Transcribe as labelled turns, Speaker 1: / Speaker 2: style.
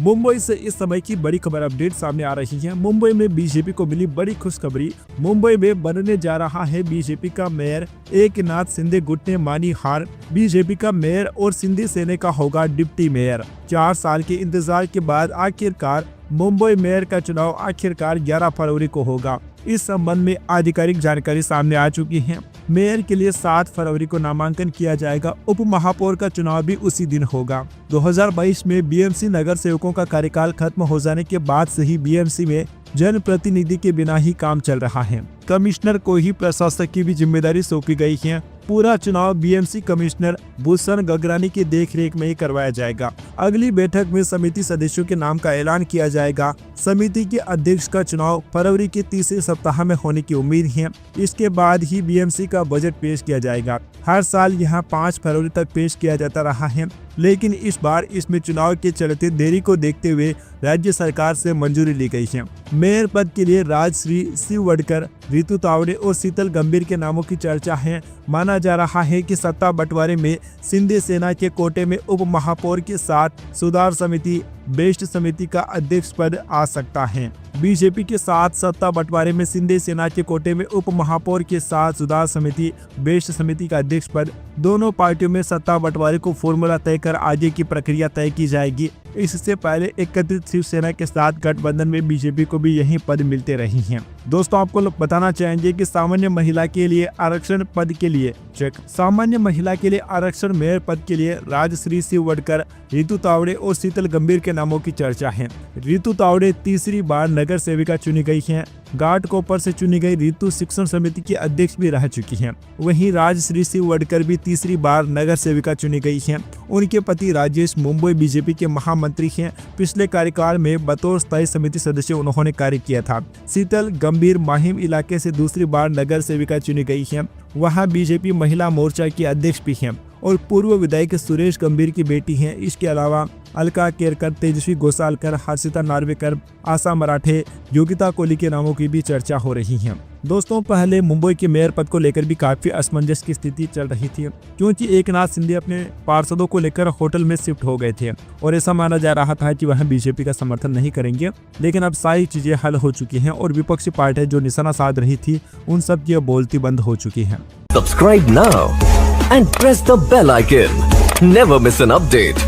Speaker 1: मुंबई से इस समय की बड़ी खबर अपडेट सामने आ रही है। मुंबई में बीजेपी को मिली बड़ी खुशखबरी। मुंबई में बनने जा रहा है बीजेपी का मेयर। एकनाथ शिंदे गुट ने मानी हार। बीजेपी का मेयर और शिंदे सेना का होगा डिप्टी मेयर। 4 साल के इंतजार के बाद आखिरकार मुंबई मेयर का चुनाव आखिरकार 11 फरवरी को होगा। इस संबंध में आधिकारिक जानकारी सामने आ चुकी है। मेयर के लिए 7 फरवरी को नामांकन किया जाएगा। उप महापौर का चुनाव भी उसी दिन होगा। 2022 में बीएमसी नगर सेवकों का कार्यकाल खत्म हो जाने के बाद से ही बीएमसी में जनप्रतिनिधि के बिना ही काम चल रहा है। कमिश्नर को ही प्रशासक की भी जिम्मेदारी सौंपी गई है। पूरा चुनाव बीएमसी कमिश्नर भूषण गगरानी की देखरेख में ही करवाया जाएगा। अगली बैठक में समिति सदस्यों के नाम का ऐलान किया जाएगा। समिति के अध्यक्ष का चुनाव फरवरी के तीसरे सप्ताह में होने की उम्मीद है। इसके बाद ही बीएमसी का बजट पेश किया जाएगा। हर साल यहां 5 फरवरी तक पेश किया जाता रहा है, लेकिन इस बार इसमें चुनाव के चलते देरी को देखते हुए राज्य सरकार से मंजूरी ली गई है। मेयर पद के लिए राजश्री शिव वडकर, रितु तावड़े और शीतल गंभीर के नामों की चर्चा है। माना जा रहा है कि सत्ता बंटवारे में शिंदे सेना के कोटे में उप महापौर के साथ सुधार समिति बेस्ट समिति का अध्यक्ष पद आ सकता है। बीजेपी के साथ सत्ता बंटवारे में शिंदे सेना के कोटे में उप महापौर के साथ सुधार समिति बेस्ट समिति का अध्यक्ष पद। दोनों पार्टियों में सत्ता बंटवारे को फॉर्मूला तय कर आगे की प्रक्रिया तय की जाएगी। इससे पहले एकत्रित शिवसेना के साथ गठबंधन में बीजेपी को भी यही पद मिलते रही हैं। दोस्तों, आपको बताना चाहेंगे कि सामान्य महिला के लिए आरक्षण पद के लिए चेक। सामान्य महिला के लिए आरक्षण मेयर पद के लिए राजश्री शिव वडकर, रितु तावड़े और शीतल गंभीर के नामों की चर्चा है। रितु तावड़े तीसरी बार नगर सेविका चुनी गई हैं। घाटकोपर से चुनी गई रितु शिक्षण समिति की अध्यक्ष भी रह चुकी हैं। वहीं राजश्री शिव वडकर भी तीसरी बार नगर सेविका चुनी गई हैं। उनके पति राजेश मुंबई बीजेपी के महामंत्री हैं। पिछले कार्यकाल में बतौर स्थायी समिति सदस्य उन्होंने कार्य किया था। शीतल गंभीर माहिम इलाके से दूसरी बार नगर सेविका चुनी गई हैं। वहां बीजेपी महिला मोर्चा की अध्यक्ष भी हैं और पूर्व विधायक सुरेश गंभीर की बेटी हैं। इसके अलावा अलका केरकर, तेजस्वी गोसालकर, हर्षिता नार्वेकर, आशा मराठे, योगिता कोहली के नामों की भी चर्चा हो रही है। दोस्तों, पहले मुंबई के मेयर पद को लेकर भी काफी असमंजस की स्थिति चल रही थी, क्योंकि एकनाथ शिंदे अपने पार्षदों को लेकर होटल में शिफ्ट हो गए थे और ऐसा माना जा रहा था कि वह बीजेपी का समर्थन नहीं करेंगे। लेकिन अब सारी चीजें हल हो चुकी हैं और विपक्षी पार्टियां जो निशाना साध रही थी उन सब की बोलती बंद हो चुकी है।
Speaker 2: Subscribe now and press the bell icon. Never miss an update.